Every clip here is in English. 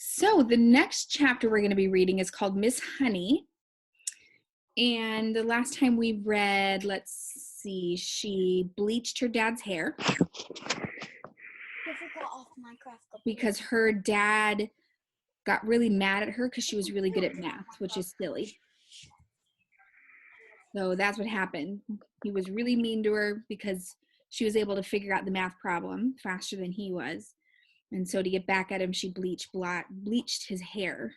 So the next chapter we're going to be reading is called Miss Honey. And the last time we read, let's see, she bleached her dad's hair because her dad got really mad at her because she was really good at math, which is silly. So that's what happened. He was really mean to her because she was able to figure out the math problem faster than he was. And so to get back at him, she bleached his hair,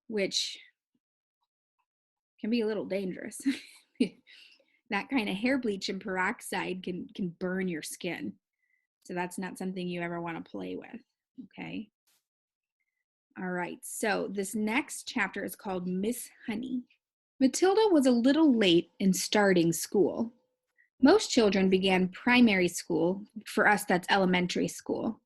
which can be a little dangerous. That kind of hair bleach and peroxide can burn your skin. So that's not something you ever want to play with, okay? All right, so this next chapter is called Miss Honey. Matilda was a little late in starting school. Most children began primary school. For us, that's elementary school,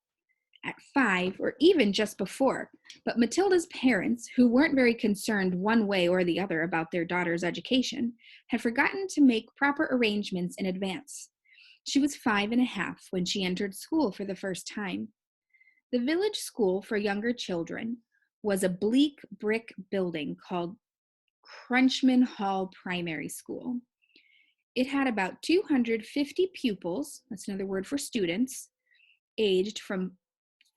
at 5 or even just before. But Matilda's parents, who weren't very concerned one way or the other about their daughter's education, had forgotten to make proper arrangements in advance. She was 5.5 when she entered school for the first time. The village school for younger children was a bleak brick building called Crunchman Hall Primary School. It had about 250 pupils, that's another word for students, aged from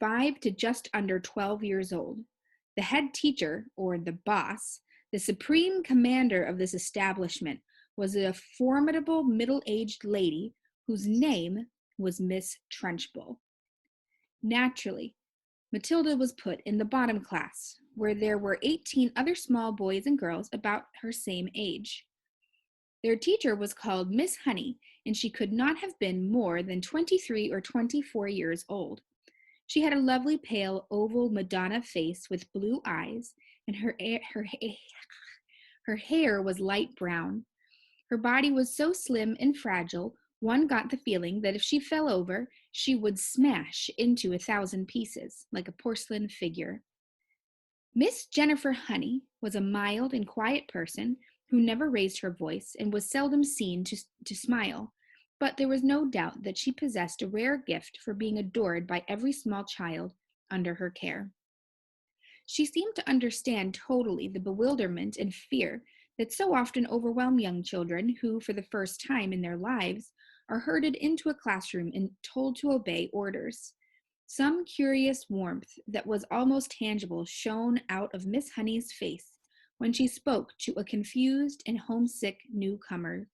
5 to just under 12 years old. The head teacher, or the boss, the supreme commander of this establishment, was a formidable middle-aged lady whose name was Miss Trunchbull. Naturally, Matilda was put in the bottom class, where there were 18 other small boys and girls about her same age. Their teacher was called Miss Honey, and she could not have been more than 23 or 24 years old. She had a lovely pale oval Madonna face with blue eyes, and her hair was light brown. Her body was so slim and fragile, one got the feeling that if she fell over, she would smash into 1,000 pieces, like a porcelain figure. Miss Jennifer Honey was a mild and quiet person who never raised her voice and was seldom seen to smile, but there was no doubt that she possessed a rare gift for being adored by every small child under her care. She seemed to understand totally the bewilderment and fear that so often overwhelm young children who, for the first time in their lives, are herded into a classroom and told to obey orders. Some curious warmth that was almost tangible shone out of Miss Honey's face when she spoke to a confused and homesick newcomer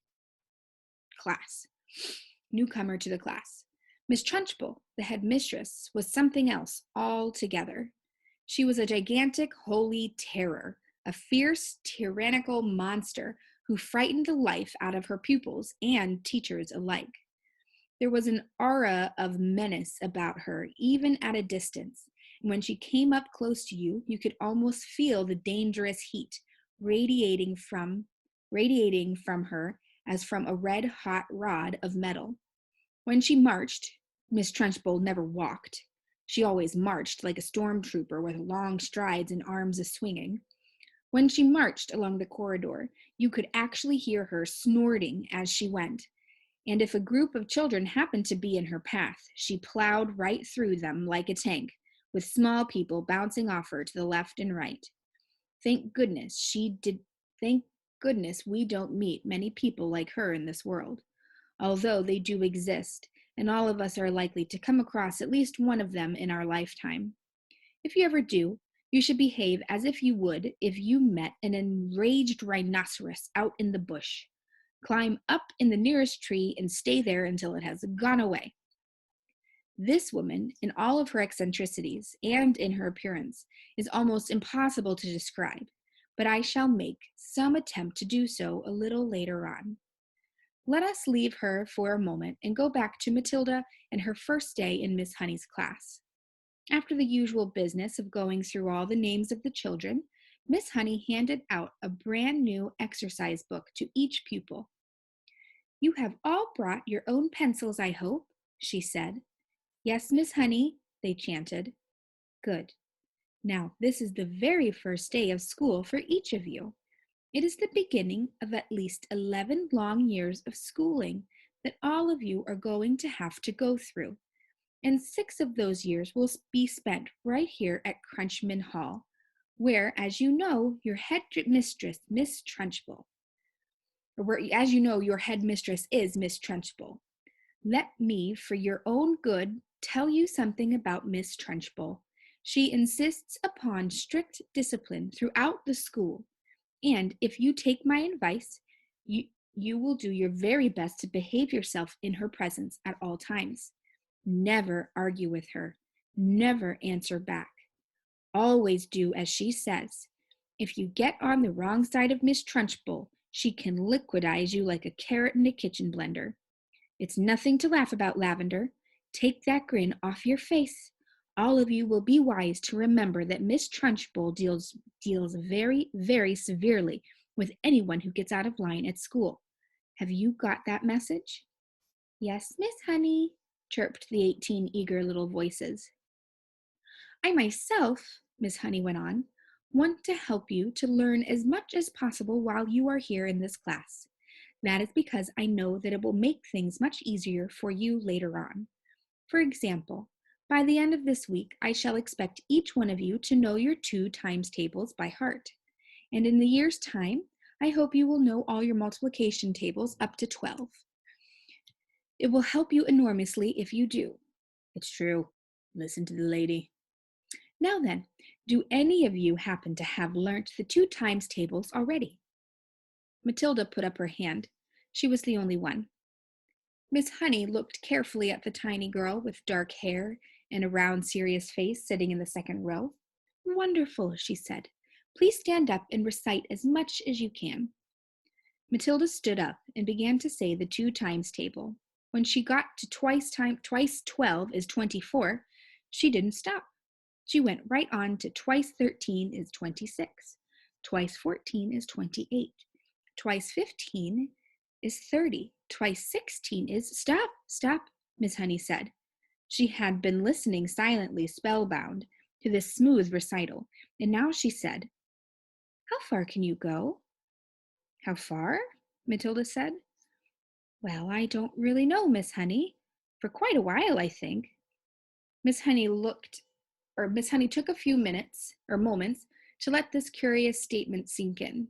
to the class. Miss Trunchbull, the head mistress, was something else altogether. She was a gigantic holy terror, a fierce, tyrannical monster who frightened the life out of her pupils and teachers alike. There was an aura of menace about her, even at a distance, and when she came up close to you, you could almost feel the dangerous heat radiating from her as from a red-hot rod of metal. When she marched, Miss Trunchbull never walked. She always marched like a stormtrooper with long strides and arms a-swinging. When she marched along the corridor, you could actually hear her snorting as she went. And if a group of children happened to be in her path, she plowed right through them like a tank, with small people bouncing off her to the left and right. Thank goodness we don't meet many people like her in this world, although they do exist, and all of us are likely to come across at least one of them in our lifetime. If you ever do, you should behave as if you would if you met an enraged rhinoceros out in the bush. Climb up in the nearest tree and stay there until it has gone away. This woman, in all of her eccentricities and in her appearance, is almost impossible to describe, but I shall make some attempt to do so a little later on. Let us leave her for a moment and go back to Matilda and her first day in Miss Honey's class. After the usual business of going through all the names of the children, Miss Honey handed out a brand new exercise book to each pupil. "You have all brought your own pencils, I hope," she said. "Yes, Miss Honey," they chanted. "Good. Now, this is the very first day of school for each of you. It is the beginning of at least 11 long years of schooling that all of you are going to have to go through. and 6 of those years will be spent right here at Crunchman Hall, where, as you know, your head mistress, Miss Trunchbull, or where, as you know, your head mistress is Miss Trunchbull. Let me, for your own good, tell you something about Miss Trunchbull. She insists upon strict discipline throughout the school, and if you take my advice, you will do your very best to behave yourself in her presence at all times. Never argue with her. Never answer back. Always do as she says. If you get on the wrong side of Miss Trunchbull, she can liquidize you like a carrot in a kitchen blender. It's nothing to laugh about, Lavender. Take that grin off your face. All of you will be wise to remember that Miss Trunchbull deals very, very severely with anyone who gets out of line at school. Have you got that message? Yes, Miss Honey, chirped the 18 eager little voices. I myself, Miss Honey went on, want to help you to learn as much as possible while you are here in this class. That is because I know that it will make things much easier for you later on. For example, by the end of this week, I shall expect each one of you to know your 2 times tables by heart. And in the year's time, I hope you will know all your multiplication tables up to 12. It will help you enormously if you do. It's true. Listen to the lady. Now then, do any of you happen to have learnt the 2 times tables already? Matilda put up her hand. She was the only one. Miss Honey looked carefully at the tiny girl with dark hair and a round, serious face sitting in the second row. Wonderful, she said. Please stand up and recite as much as you can. Matilda stood up and began to say the 2 times table. When she got to twice 12 is 24, she didn't stop. She went right on to twice 13 is 26. Twice 14 is 28. Twice 15 is 30. Twice 16 is... Stop, Miss Honey said. She had been listening silently, spellbound, to this smooth recital, and now she said, How far can you go? How far? Matilda said. Well, I don't really know, Miss Honey. For quite a while, I think. Miss Honey took a few minutes or moments to let this curious statement sink in.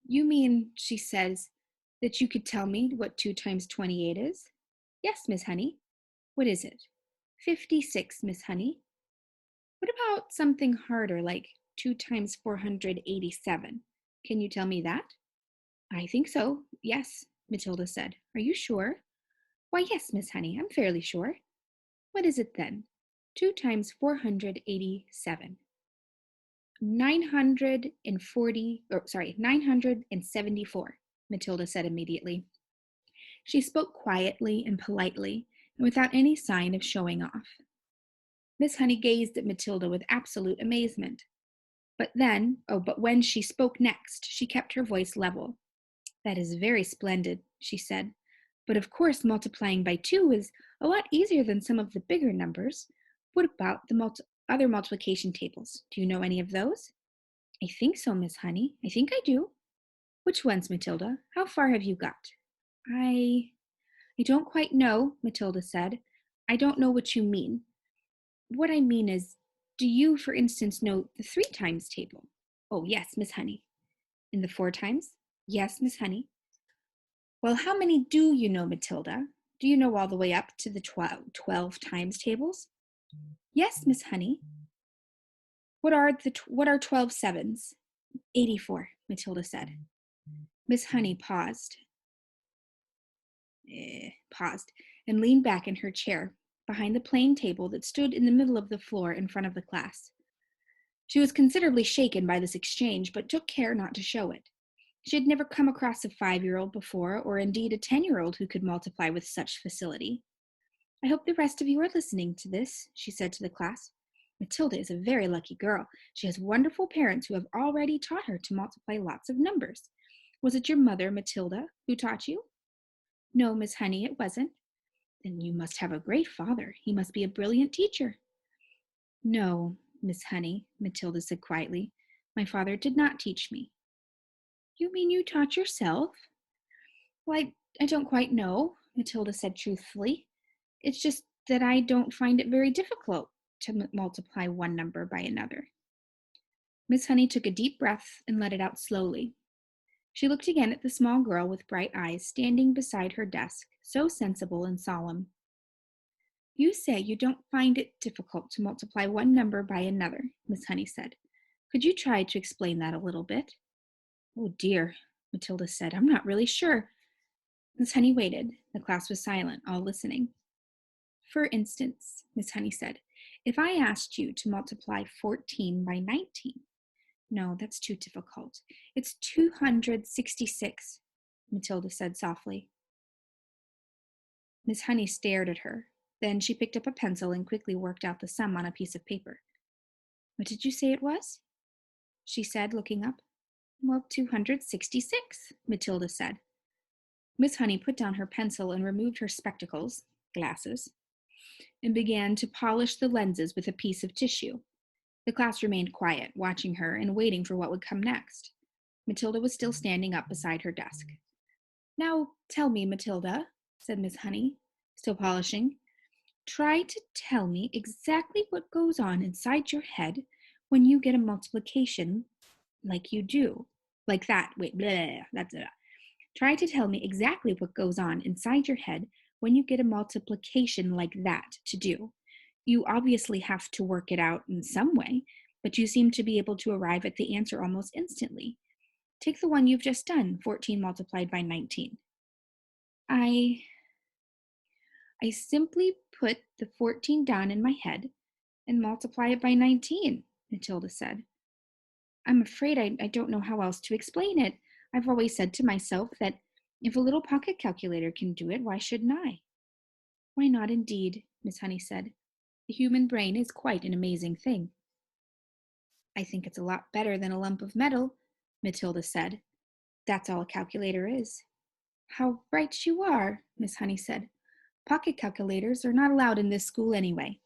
You mean, she says, that you could tell me what 2 times 28 is? Yes, Miss Honey. What is it? 56, Miss Honey. What about something harder, like 2 times 487? Can you tell me that? I think so, yes, Matilda said. Are you sure? Why, yes, Miss Honey, I'm fairly sure. What is it then? 2 times 487. 974, Matilda said immediately. She spoke quietly and politely, and without any sign of showing off. Miss Honey gazed at Matilda with absolute amazement. But when she spoke next, she kept her voice level. That is very splendid, she said. But of course, multiplying by 2 is a lot easier than some of the bigger numbers. What about the other multiplication tables? Do you know any of those? I think so, Miss Honey. I think I do. Which ones, Matilda? How far have you got? I don't quite know, Matilda said. I don't know what you mean. What I mean is, do you, for instance, know the 3 times table? Oh, yes, Miss Honey. And the 4 times? Yes, Miss Honey. Well, how many do you know, Matilda? Do you know all the way up to the 12 times tables? Yes, Miss Honey. What are 12 sevens? 84, Matilda said. Miss Honey paused and leaned back in her chair behind the plain table that stood in the middle of the floor in front of the class. She was considerably shaken by this exchange, but took care not to show it. She had never come across a 5-year-old before, or indeed a 10-year-old who could multiply with such facility. I hope the rest of you are listening to this, she said to the class. Matilda is a very lucky girl. She has wonderful parents who have already taught her to multiply lots of numbers. Was it your mother, Matilda, who taught you? No, Miss Honey, it wasn't. Then you must have a great father. He must be a brilliant teacher. No, Miss Honey, Matilda said quietly. My father did not teach me. You mean you taught yourself? Well, I don't quite know, Matilda said truthfully. It's just that I don't find it very difficult to multiply one number by another. Miss Honey took a deep breath and let it out slowly. She looked again at the small girl with bright eyes standing beside her desk, so sensible and solemn. You say you don't find it difficult to multiply one number by another, Miss Honey said. Could you try to explain that a little bit? Oh dear, Matilda said. I'm not really sure. Miss Honey waited. The class was silent, all listening. For instance, Miss Honey said, if I asked you to multiply 14 by 19, no, that's too difficult. It's 266, Matilda said softly. Miss Honey stared at her. Then she picked up a pencil and quickly worked out the sum on a piece of paper. What did you say it was? She said, looking up. Well, 266, Matilda said. Miss Honey put down her pencil and removed her spectacles, glasses, and began to polish the lenses with a piece of tissue. The class remained quiet, watching her and waiting for what would come next. Matilda was still standing up beside her desk. Now tell me, Matilda, said Miss Honey, still polishing. Try to tell me exactly what goes on inside your head when you get a multiplication like you do. Like that. Wait, blah, that's it. Try to tell me exactly what goes on inside your head when you get a multiplication like that to do. You obviously have to work it out in some way, but you seem to be able to arrive at the answer almost instantly. Take the one you've just done, 14 multiplied by 19. I simply put the 14 down in my head and multiply it by 19, Matilda said. I'm afraid I don't know how else to explain it. I've always said to myself that if a little pocket calculator can do it, why shouldn't I? Why not indeed, Miss Honey said. The human brain is quite an amazing thing. I think it's a lot better than a lump of metal, Matilda said. That's all a calculator is. How right you are, Miss Honey said. Pocket calculators are not allowed in this school anyway.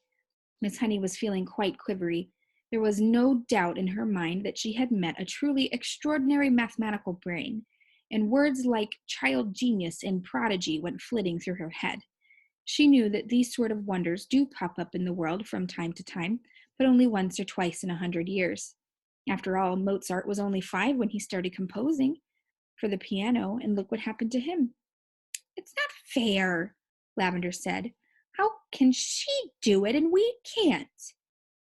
Miss Honey was feeling quite quivery. There was no doubt in her mind that she had met a truly extraordinary mathematical brain, and words like child genius and prodigy went flitting through her head. She knew that these sort of wonders do pop up in the world from time to time, but only once or twice in 100 years. After all, Mozart was only 5 when he started composing for the piano, and look what happened to him. It's not fair, Lavender said. How can she do it and we can't?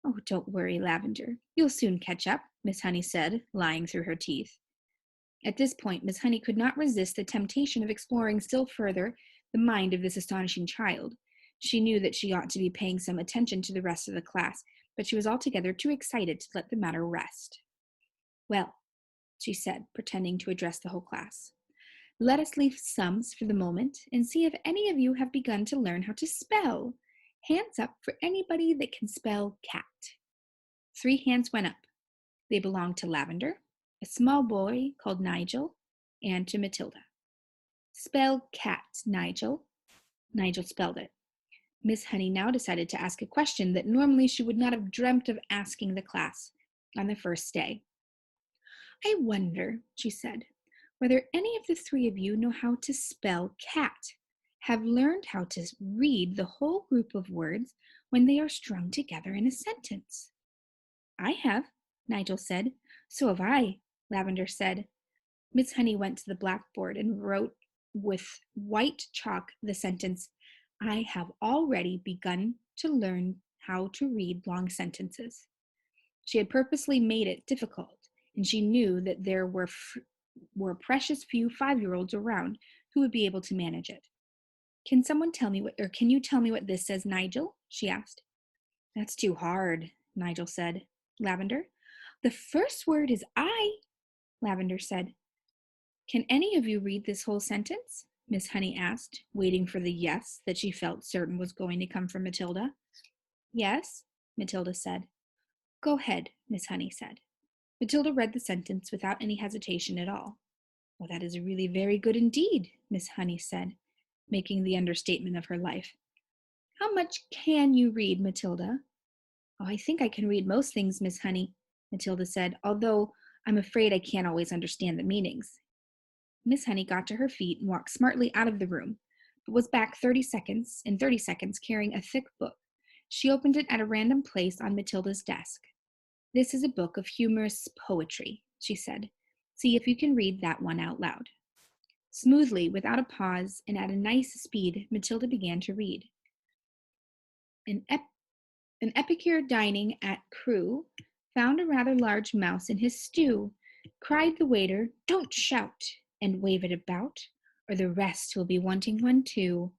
Oh, don't worry, Lavender. You'll soon catch up, Miss Honey said, lying through her teeth. At this point, Miss Honey could not resist the temptation of exploring still further the mind of this astonishing child. She knew that she ought to be paying some attention to the rest of the class, but she was altogether too excited to let the matter rest. Well, she said, pretending to address the whole class, let us leave sums for the moment and see if any of you have begun to learn how to spell. Hands up for anybody that can spell cat. 3 hands went up. They belonged to Lavender, a small boy called Nigel, and to Matilda. Spell cat, Nigel. Nigel spelled it. Miss Honey now decided to ask a question that normally she would not have dreamt of asking the class on the first day. I wonder, she said, whether any of the 3 of you know how to spell cat, have learned how to read the whole group of words when they are strung together in a sentence. I have, Nigel said. So have I, Lavender said. Miss Honey went to the blackboard and wrote with white chalk the sentence, I have already begun to learn how to read long sentences. She had purposely made it difficult, and she knew that there were precious few 5-year-olds around who would be able to manage it. Can you tell me what this says, Nigel? She asked. That's too hard, Nigel said. Lavender? The first word is I, Lavender said. Can any of you read this whole sentence? Miss Honey asked, waiting for the yes that she felt certain was going to come from Matilda. Yes, Matilda said. Go ahead, Miss Honey said. Matilda read the sentence without any hesitation at all. Well, that is really very good indeed, Miss Honey said, making the understatement of her life. How much can you read, Matilda? Oh, I think I can read most things, Miss Honey, Matilda said, although I'm afraid I can't always understand the meanings. Miss Honey got to her feet and walked smartly out of the room, was back 30 seconds carrying a thick book. She opened it at a random place on Matilda's desk. "This is a book of humorous poetry," she said. "See if you can read that one out loud." Smoothly, without a pause, and at a nice speed, Matilda began to read. An, ep- an epicure dining at Crewe found a rather large mouse in his stew. Cried the waiter, "Don't shout, and wave it about, or the rest will be wanting one too."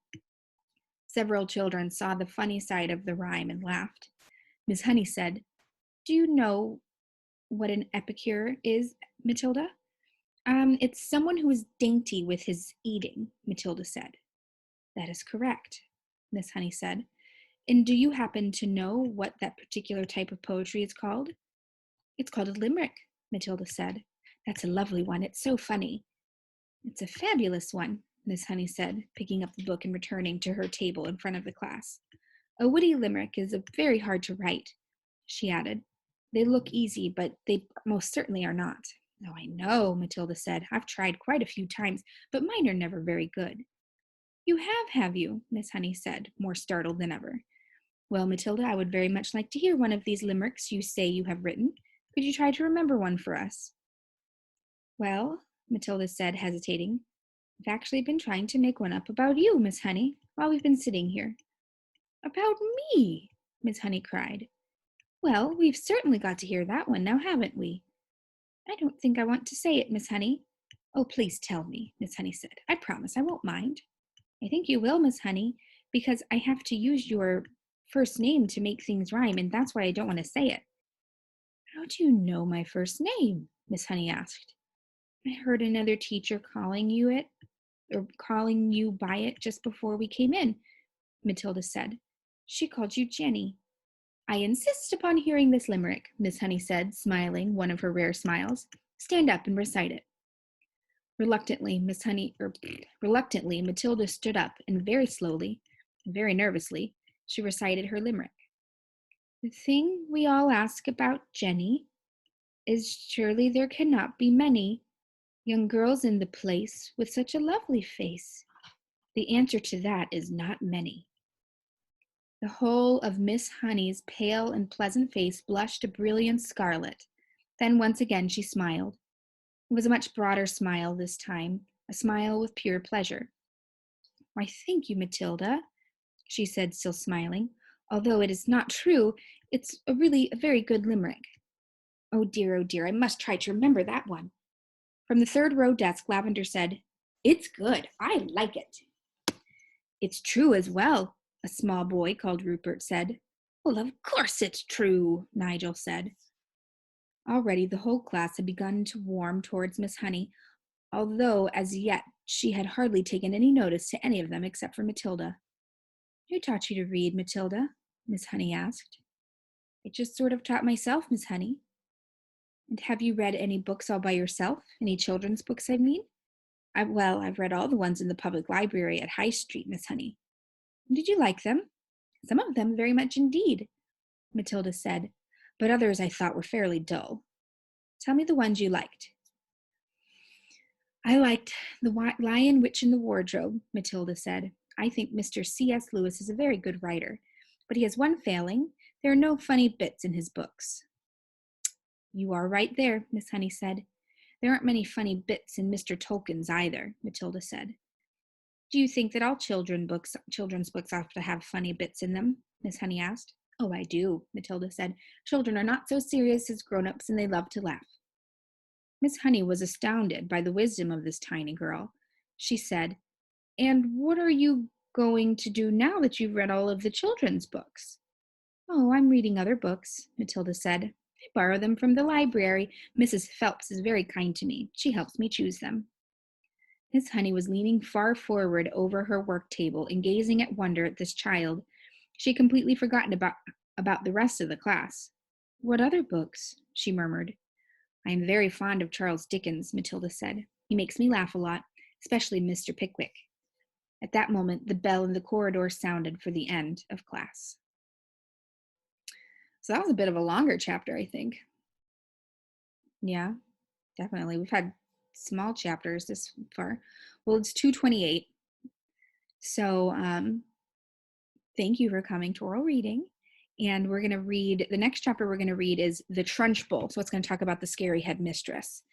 Several children saw the funny side of the rhyme and laughed. Miss Honey said, "Do you know what an epicure is, Matilda?" It's someone who is dainty with his eating," Matilda said. "That is correct," Miss Honey said. "And do you happen to know what that particular type of poetry is called?" "It's called a limerick," Matilda said. "That's a lovely one. It's so funny." "It's a fabulous one," Miss Honey said, picking up the book and returning to her table in front of the class. "A witty limerick is very hard to write," she added. "They look easy, but they most certainly are not." "Oh, I know," Matilda said. "I've tried quite a few times, but mine are never very good." "You have you?" Miss Honey said, more startled than ever. "Well, Matilda, I would very much like to hear one of these limericks you say you have written. Could you try to remember one for us?" "Well," Matilda said, hesitating, "I've actually been trying to make one up about you, Miss Honey, while we've been sitting here." "About me!" Miss Honey cried. "Well, we've certainly got to hear that one now, haven't we?" "I don't think I want to say it, Miss Honey." "Oh, please tell me," Miss Honey said. "I promise I won't mind." "I think you will, Miss Honey, because I have to use your first name to make things rhyme, and that's why I don't want to say it." "How do you know my first name?" Miss Honey asked. "I heard another teacher calling you it, or calling you by it just before we came in," Matilda said. "She called you Jenny." "I insist upon hearing this limerick," Miss Honey said, smiling one of her rare smiles. "Stand up and recite it." Reluctantly, Matilda stood up and very slowly, very nervously, she recited her limerick. "The thing we all ask about Jenny is surely there cannot be many young girls in the place with such a lovely face. The answer to that is not many." The whole of Miss Honey's pale and pleasant face blushed a brilliant scarlet. Then once again she smiled. It was a much broader smile this time, a smile with pure pleasure. "Why, thank you, Matilda," she said, still smiling. "Although it is not true, it's really a very good limerick." Oh dear, I must try to remember that one." From the third row desk, Lavender said, "It's good. I like it." "It's true as well," a small boy called Rupert said. "Well, of course it's true," Nigel said. Already the whole class had begun to warm towards Miss Honey, although as yet she had hardly taken any notice to any of them except for Matilda. "Who taught you to read, Matilda?" Miss Honey asked. "I just sort of taught myself, Miss Honey." "And have you read any books all by yourself? Any children's books, I mean?" I've read all the ones in the public library at High Street, Miss Honey." "Did you like them?" "Some of them very much indeed," Matilda said, "but others I thought were fairly dull." "Tell me the ones you liked." "I liked The Lion, Witch, and the Wardrobe," Matilda said. "I think Mr. C.S. Lewis is a very good writer, but he has one failing. There are no funny bits in his books." "You are right there," Miss Honey said. "There aren't many funny bits in Mr. Tolkien's either," Matilda said. "Do you think that all children's books ought to have funny bits in them?" Miss Honey asked. "Oh, I do," Matilda said. "Children are not so serious as grown-ups, and they love to laugh." Miss Honey was astounded by the wisdom of this tiny girl. She said, "And what are you going to do now that you've read all of the children's books?" "Oh, I'm reading other books," Matilda said. "I borrow them from the library. Mrs. Phelps is very kind to me. She helps me choose them." Miss Honey was leaning far forward over her work table and gazing at wonder at this child. She had completely forgotten about the rest of the class. "What other books?" she murmured. "I am very fond of Charles Dickens," Matilda said. "He makes me laugh a lot, especially Mr. Pickwick." At that moment, the bell in the corridor sounded for the end of class. So that was a bit of a longer chapter, I think. Yeah, definitely. We've had small chapters this far. Well, it's 2:28. So thank you for coming to oral reading. And we're going to read the next chapter we're going to read is The Trunchbull. So it's going to talk about the scary headmistress.